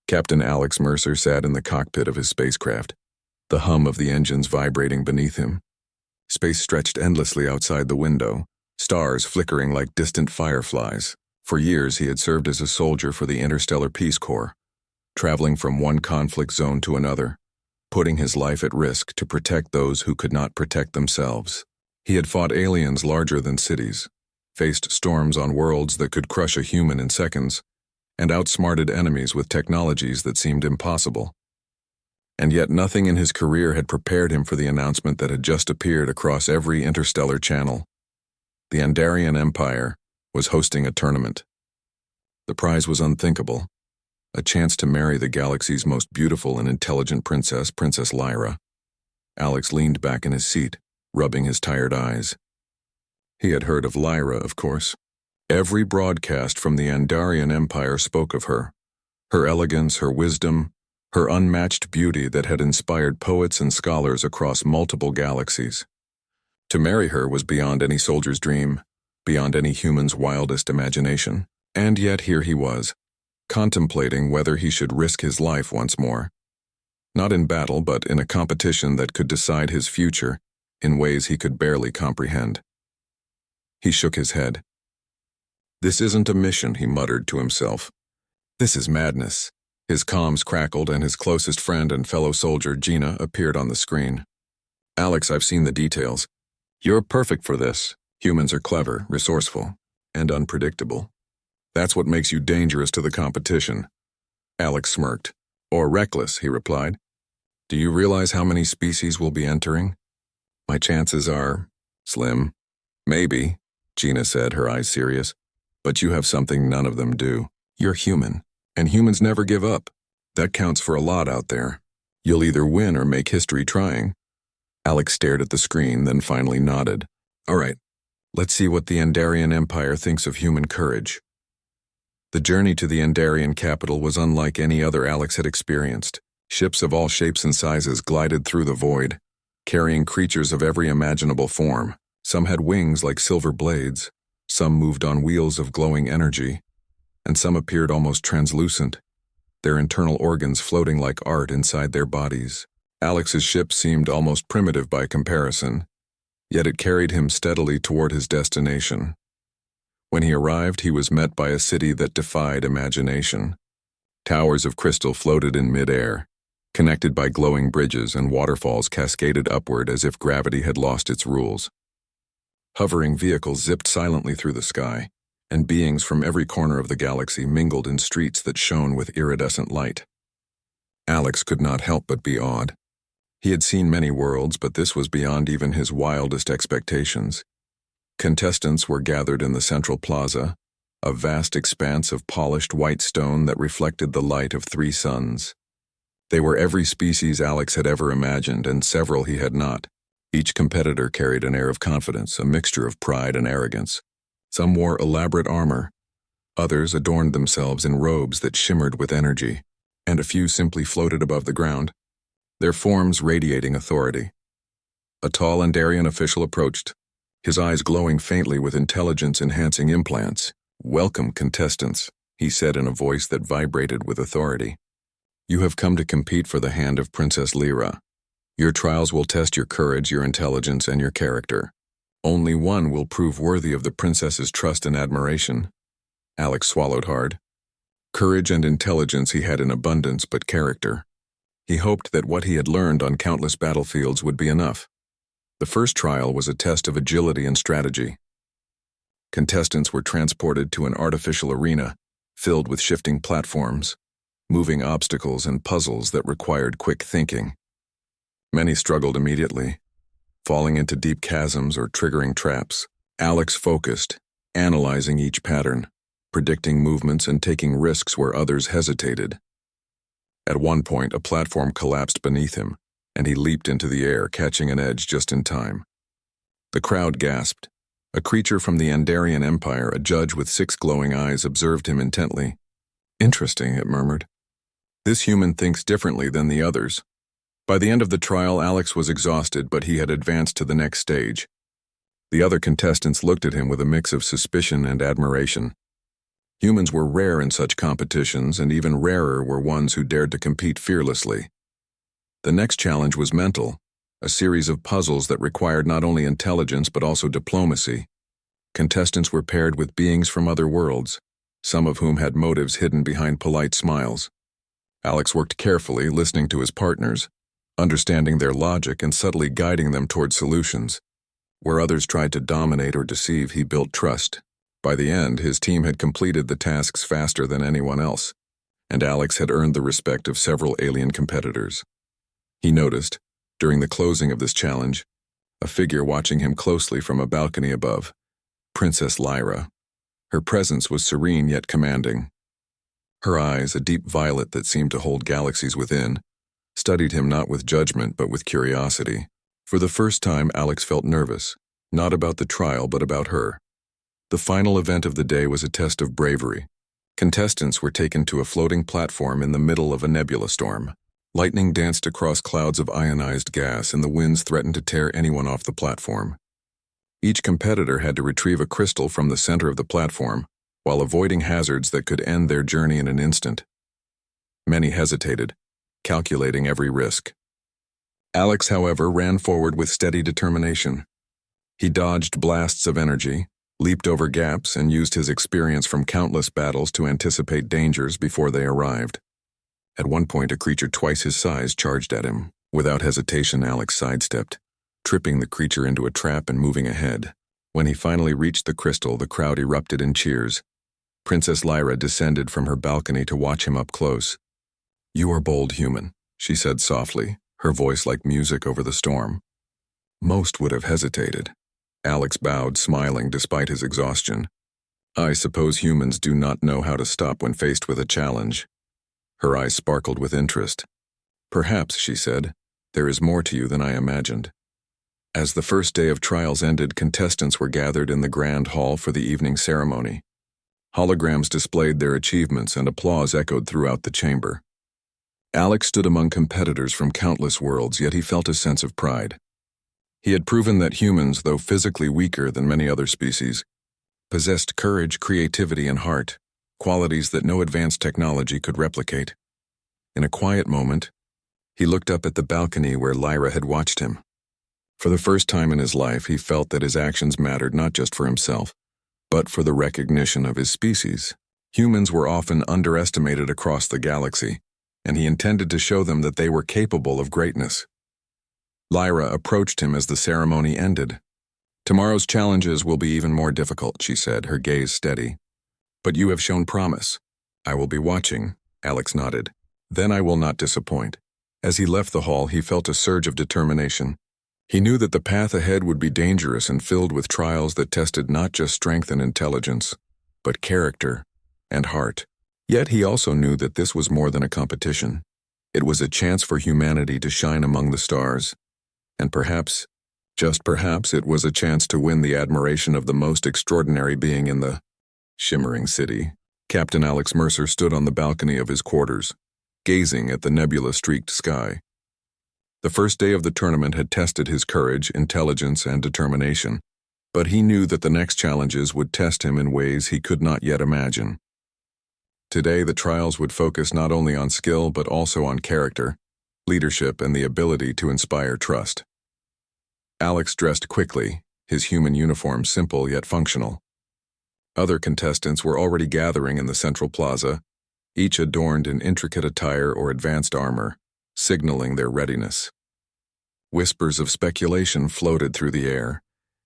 Captain Alex Mercer sat in the cockpit of his spacecraft, the hum of the engines vibrating beneath him. Space stretched endlessly outside the window, stars flickering like distant fireflies. For years he had served as a soldier for the Interstellar Peace Corps, traveling from one conflict zone to another, putting his life at risk to protect those who could not protect themselves. He had fought aliens larger than cities, faced storms on worlds that could crush a human in seconds, and outsmarted enemies with technologies that seemed impossible. And yet nothing in his career had prepared him for the announcement that had just appeared across every interstellar channel. The Andarian Empire was hosting a tournament. The prize was unthinkable, a chance to marry the galaxy's most beautiful and intelligent princess, Princess Lyra. Alex leaned back in his seat, rubbing his tired eyes. He had heard of Lyra, of course. Every broadcast from the Andarian Empire spoke of her elegance, her wisdom, her unmatched beauty that had inspired poets and scholars across multiple galaxies. To marry her was beyond any soldier's dream, beyond any human's wildest imagination. And yet here he was, contemplating whether he should risk his life once more. Not in battle, but in a competition that could decide his future in ways he could barely comprehend. He shook his head. "This isn't a mission," he muttered to himself. "This is madness." His comms crackled and his closest friend and fellow soldier, Gina, appeared on the screen. "Alex, I've seen the details. You're perfect for this. Humans are clever, resourceful, and unpredictable. That's what makes you dangerous to the competition." Alex smirked. "Or reckless," he replied. "Do you realize how many species will be entering?" "My chances are slim." "Maybe," Gina said, her eyes serious. "But you have something none of them do. You're human, and humans never give up. That counts for a lot out there. You'll either win or make history trying." Alex stared at the screen, then finally nodded. "All right, let's see what the Andarian Empire thinks of human courage." The journey to the Andarian capital was unlike any other Alex had experienced. Ships of all shapes and sizes glided through the void, carrying creatures of every imaginable form. Some had wings like silver blades, some moved on wheels of glowing energy, and some appeared almost translucent, their internal organs floating like art inside their bodies. Alex's ship seemed almost primitive by comparison, yet it carried him steadily toward his destination. When he arrived, he was met by a city that defied imagination. Towers of crystal floated in mid-air, connected by glowing bridges, and waterfalls cascaded upward as if gravity had lost its rules. Hovering vehicles zipped silently through the sky, and beings from every corner of the galaxy mingled in streets that shone with iridescent light. Alex could not help but be awed. He had seen many worlds, but this was beyond even his wildest expectations. Contestants were gathered in the central plaza, a vast expanse of polished white stone that reflected the light of 3 suns. They were every species Alex had ever imagined, and several he had not. Each competitor carried an air of confidence, a mixture of pride and arrogance. Some wore elaborate armor, others adorned themselves in robes that shimmered with energy, and a few simply floated above the ground, their forms radiating authority. A tall Andarian official approached, his eyes glowing faintly with intelligence-enhancing implants. "Welcome, contestants," he said in a voice that vibrated with authority. "You have come to compete for the hand of Princess Lyra. Your trials will test your courage, your intelligence, and your character. Only one will prove worthy of the princess's trust and admiration." Alex swallowed hard. Courage and intelligence he had in abundance, but character. He hoped that what he had learned on countless battlefields would be enough. The first trial was a test of agility and strategy. Contestants were transported to an artificial arena filled with shifting platforms, moving obstacles, and puzzles that required quick thinking. Many struggled immediately, falling into deep chasms or triggering traps. Alex focused, analyzing each pattern, predicting movements and taking risks where others hesitated. At one point, a platform collapsed beneath him, and he leaped into the air, catching an edge just in time. The crowd gasped. A creature from the Andarian Empire, a judge with 6 glowing eyes, observed him intently. "Interesting," it murmured. "This human thinks differently than the others." By the end of the trial, Alex was exhausted, but he had advanced to the next stage. The other contestants looked at him with a mix of suspicion and admiration. Humans were rare in such competitions, and even rarer were ones who dared to compete fearlessly. The next challenge was mental, a series of puzzles that required not only intelligence but also diplomacy. Contestants were paired with beings from other worlds, some of whom had motives hidden behind polite smiles. Alex worked carefully, listening to his partners, understanding their logic and subtly guiding them toward solutions. Where others tried to dominate or deceive, he built trust. By the end, his team had completed the tasks faster than anyone else, and Alex had earned the respect of several alien competitors. He noticed, during the closing of this challenge, a figure watching him closely from a balcony above, Princess Lyra. Her presence was serene yet commanding. Her eyes, a deep violet that seemed to hold galaxies within, studied him not with judgment but with curiosity. For the first time, Alex felt nervous, not about the trial but about her. The final event of the day was a test of bravery. Contestants were taken to a floating platform in the middle of a nebula storm. Lightning danced across clouds of ionized gas, and the winds threatened to tear anyone off the platform. Each competitor had to retrieve a crystal from the center of the platform, while avoiding hazards that could end their journey in an instant. Many hesitated, calculating every risk. Alex, however, ran forward with steady determination. He dodged blasts of energy, leaped over gaps, and used his experience from countless battles to anticipate dangers before they arrived. At one point, a creature twice his size charged at him. Without hesitation, Alex sidestepped, tripping the creature into a trap and moving ahead. When he finally reached the crystal, the crowd erupted in cheers. Princess Lyra descended from her balcony to watch him up close. "You are bold, human," she said softly, her voice like music over the storm. Most would have hesitated. Alex bowed, smiling despite his exhaustion. "I suppose humans do not know how to stop when faced with a challenge." Her eyes sparkled with interest. "Perhaps," she said, "there is more to you than I imagined." As the first day of trials ended, contestants were gathered in the grand hall for the evening ceremony. Holograms displayed their achievements and applause echoed throughout the chamber. Alex stood among competitors from countless worlds, yet he felt a sense of pride. He had proven that humans, though physically weaker than many other species, possessed courage, creativity, and heart, qualities that no advanced technology could replicate. In a quiet moment, he looked up at the balcony where Lyra had watched him. For the first time in his life, he felt that his actions mattered not just for himself, but for the recognition of his species. Humans were often underestimated across the galaxy, and he intended to show them that they were capable of greatness. Lyra approached him as the ceremony ended. "Tomorrow's challenges will be even more difficult," she said, her gaze steady. "But you have shown promise." "I will be watching," Alex nodded. "Then I will not disappoint." As he left the hall, he felt a surge of determination. He knew that the path ahead would be dangerous and filled with trials that tested not just strength and intelligence, but character and heart. Yet he also knew that this was more than a competition. It was a chance for humanity to shine among the stars. And perhaps, just perhaps, it was a chance to win the admiration of the most extraordinary being in the shimmering city. Captain Alex Mercer stood on the balcony of his quarters, gazing at the nebula-streaked sky. The first day of the tournament had tested his courage, intelligence, and determination, but he knew that the next challenges would test him in ways he could not yet imagine. Today, the trials would focus not only on skill but also on character, leadership, and the ability to inspire trust. Alex dressed quickly, his human uniform simple yet functional. Other contestants were already gathering in the central plaza, each adorned in intricate attire or advanced armor, signaling their readiness. Whispers of speculation floated through the air,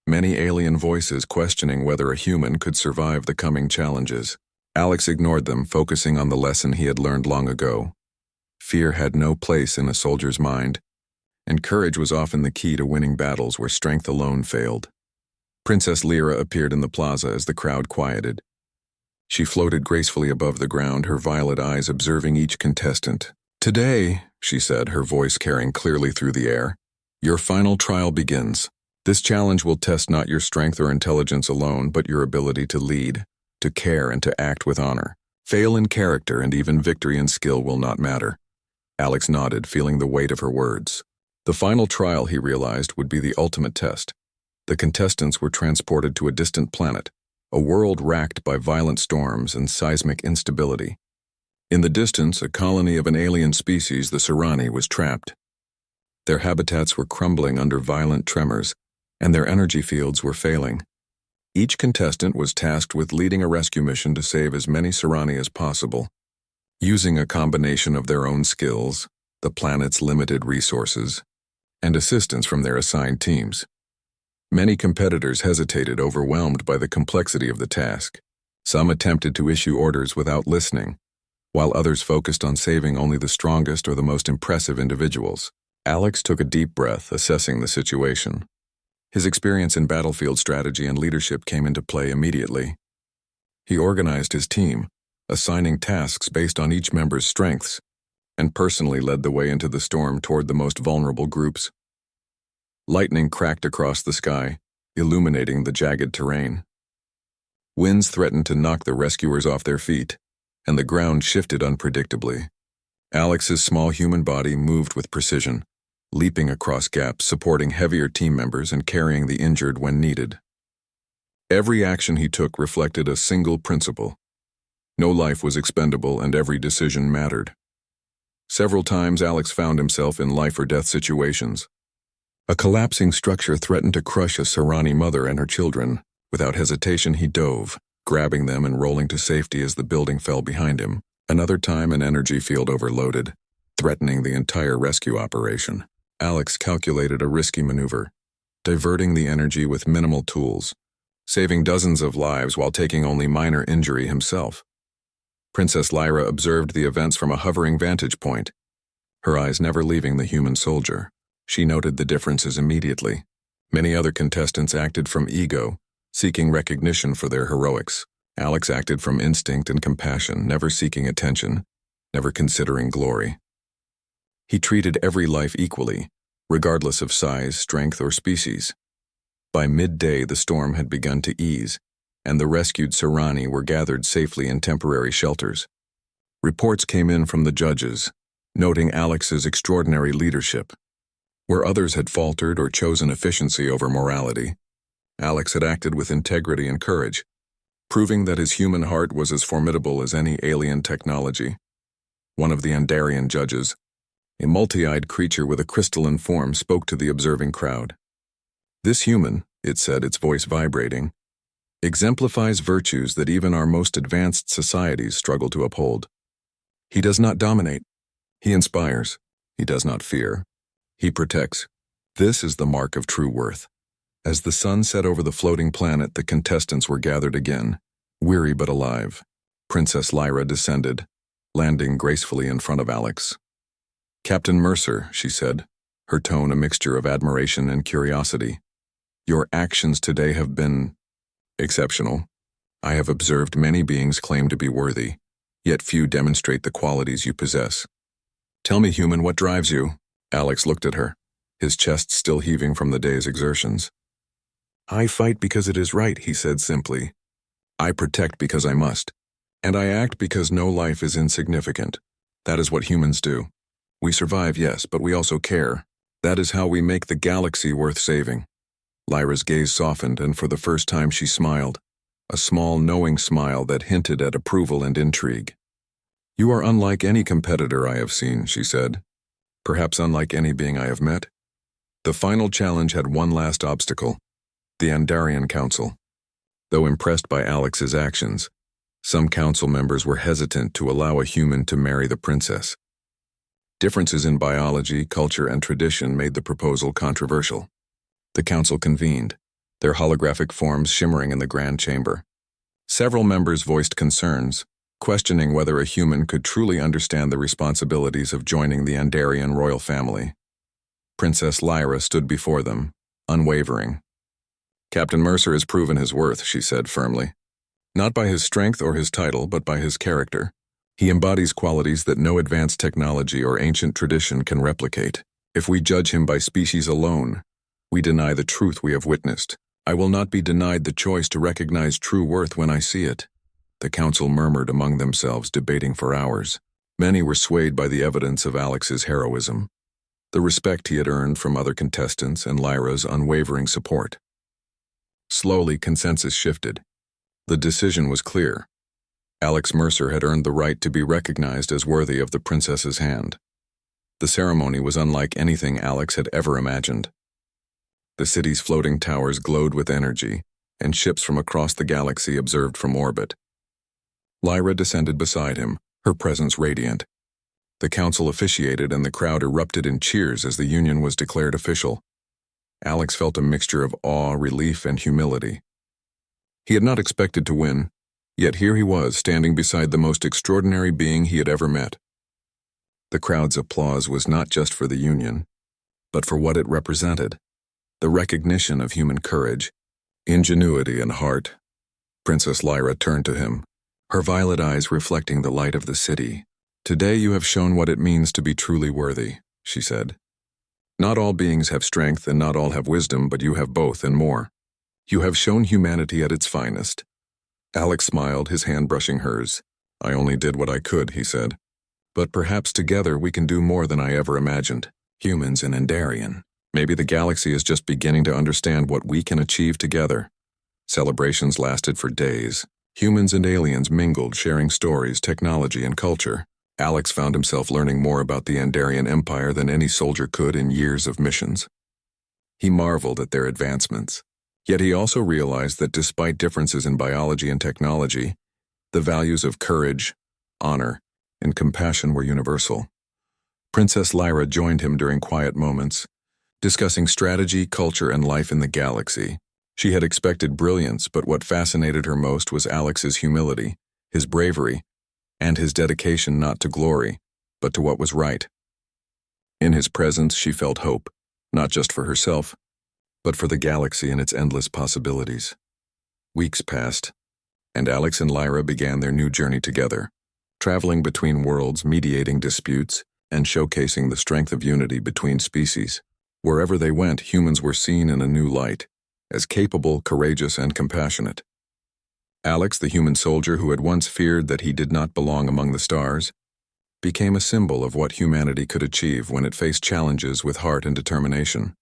many alien voices questioning whether a human could survive the coming challenges. Alex ignored them, focusing on the lesson he had learned long ago. Fear had no place in a soldier's mind, and courage was often the key to winning battles where strength alone failed. Princess Lyra appeared in the plaza as the crowd quieted. She floated gracefully above the ground, her violet eyes observing each contestant. "Today," she said, her voice carrying clearly through the air, "your final trial begins. This challenge will test not your strength or intelligence alone, but your ability to lead, to care, and to act with honor. Fail in character, and even victory in skill will not matter." Alex nodded, feeling the weight of her words. The final trial, he realized, would be the ultimate test. The contestants were transported to a distant planet, a world racked by violent storms and seismic instability. In the distance, a colony of an alien species, the Scifi, was trapped. Their habitats were crumbling under violent tremors, and their energy fields were failing. Each contestant was tasked with leading a rescue mission to save as many Scifi as possible. Using a combination of their own skills, the planet's limited resources, and assistance from their assigned teams. Many competitors hesitated, overwhelmed by the complexity of the task. Some attempted to issue orders without listening, while others focused on saving only the strongest or the most impressive individuals. Alex took a deep breath, assessing the situation. His experience in battlefield strategy and leadership came into play immediately. He organized his team, assigning tasks based on each member's strengths, and personally led the way into the storm toward the most vulnerable groups. Lightning cracked across the sky, illuminating the jagged terrain. Winds threatened to knock the rescuers off their feet, and the ground shifted unpredictably. Alex's small human body moved with precision, leaping across gaps, supporting heavier team members and carrying the injured when needed. Every action he took reflected a single principle. No life was expendable and every decision mattered. Several times Alex found himself in life-or-death situations. A collapsing structure threatened to crush a Scifi mother and her children. Without hesitation, he dove, grabbing them and rolling to safety as the building fell behind him. Another time, an energy field overloaded, threatening the entire rescue operation. Alex calculated a risky maneuver, diverting the energy with minimal tools, saving dozens of lives while taking only minor injury himself. Princess Lyra observed the events from a hovering vantage point, her eyes never leaving the human soldier. She noted the differences immediately. Many other contestants acted from ego, seeking recognition for their heroics. Alex acted from instinct and compassion, never seeking attention, never considering glory. He treated every life equally, regardless of size, strength, or species. By midday, the storm had begun to ease, and the rescued Scifi were gathered safely in temporary shelters. Reports came in from the judges, noting Alex's extraordinary leadership. Where others had faltered or chosen efficiency over morality, Alex had acted with integrity and courage, proving that his human heart was as formidable as any alien technology. One of the Andarian judges, a multi-eyed creature with a crystalline form, spoke to the observing crowd. "This human," it said, its voice vibrating, "exemplifies virtues that even our most advanced societies struggle to uphold. He does not dominate. He inspires. He does not fear. He protects. This is the mark of true worth." As the sun set over the floating planet, the contestants were gathered again, weary but alive. Princess Lyra descended, landing gracefully in front of Alex. "Captain Mercer," she said, her tone a mixture of admiration and curiosity, "your actions today have been exceptional. I have observed many beings claim to be worthy, yet few demonstrate the qualities you possess. Tell me, human, what drives you?" Alex looked at her, his chest still heaving from the day's exertions. "I fight because it is right," he said simply. "I protect because I must. And I act because no life is insignificant. That is what humans do. We survive, yes, but we also care. That is how we make the galaxy worth saving." Lyra's gaze softened, and for the first time she smiled, a small, knowing smile that hinted at approval and intrigue. "You are unlike any competitor I have seen," she said. "Perhaps unlike any being I have met." The final challenge had one last obstacle: the Andarian Council. Though impressed by Alex's actions, some council members were hesitant to allow a human to marry the princess. Differences in biology, culture, and tradition made the proposal controversial. The council convened, their holographic forms shimmering in the grand chamber. Several members voiced concerns, questioning whether a human could truly understand the responsibilities of joining the Andarian royal family. Princess Lyra stood before them, unwavering. "Captain Mercer has proven his worth," she said firmly. "Not by his strength or his title, but by his character. He embodies qualities that no advanced technology or ancient tradition can replicate. If we judge him by species alone, we deny the truth we have witnessed. I will not be denied the choice to recognize true worth when I see it." The council murmured among themselves, debating for hours. Many were swayed by the evidence of Alex's heroism, the respect he had earned from other contestants, and Lyra's unwavering support. Slowly, consensus shifted. The decision was clear. Alex Mercer had earned the right to be recognized as worthy of the princess's hand. The ceremony was unlike anything Alex had ever imagined. The city's floating towers glowed with energy, and ships from across the galaxy observed from orbit. Lyra descended beside him, her presence radiant. The council officiated and the crowd erupted in cheers as the union was declared official. Alex felt a mixture of awe, relief, and humility. He had not expected to win, yet here he was, standing beside the most extraordinary being he had ever met. The crowd's applause was not just for the union, but for what it represented, the recognition of human courage, ingenuity, and heart. Princess Lyra turned to him, her violet eyes reflecting the light of the city. "Today you have shown what it means to be truly worthy," she said. "Not all beings have strength and not all have wisdom, but you have both and more. You have shown humanity at its finest." Alex smiled, his hand brushing hers. "I only did what I could," he said. "But perhaps together we can do more than I ever imagined. Humans and Endarian. Maybe the galaxy is just beginning to understand what we can achieve together." Celebrations lasted for days. Humans and aliens mingled, sharing stories, technology, and culture. Alex found himself learning more about the Endarian Empire than any soldier could in years of missions. He marveled at their advancements. Yet he also realized that despite differences in biology and technology, the values of courage, honor, and compassion were universal. Princess Lyra joined him during quiet moments, discussing strategy, culture, and life in the galaxy. She had expected brilliance, but what fascinated her most was Alex's humility, his bravery, and his dedication not to glory, but to what was right. In his presence, she felt hope, not just for herself, but for the galaxy and its endless possibilities. Weeks passed, and Alex and Lyra began their new journey together, traveling between worlds, mediating disputes, and showcasing the strength of unity between species. Wherever they went, humans were seen in a new light, as capable, courageous, and compassionate. Alex, the human soldier who had once feared that he did not belong among the stars, became a symbol of what humanity could achieve when it faced challenges with heart and determination.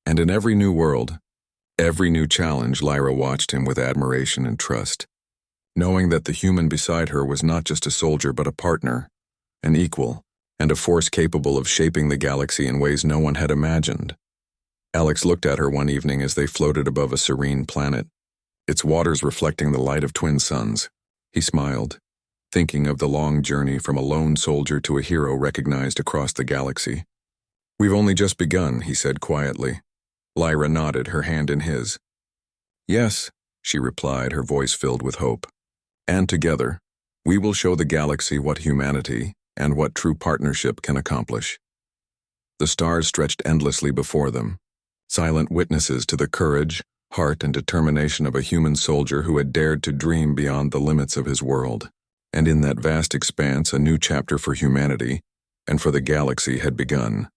And in every new world, every new challenge, Lyra watched him with admiration and trust, knowing that the human beside her was not just a soldier but a partner, an equal, and a force capable of shaping the galaxy in ways no one had imagined. Alex looked at her one evening as they floated above a serene planet, its waters reflecting the light of twin suns. He smiled, thinking of the long journey from a lone soldier to a hero recognized across the galaxy. "We've only just begun," he said quietly. Lyra nodded, her hand in his. "Yes," she replied, her voice filled with hope. "And together, we will show the galaxy what humanity and what true partnership can accomplish." The stars stretched endlessly before them, silent witnesses to the courage, heart, and determination of a human soldier who had dared to dream beyond the limits of his world. And in that vast expanse, a new chapter for humanity and for the galaxy had begun.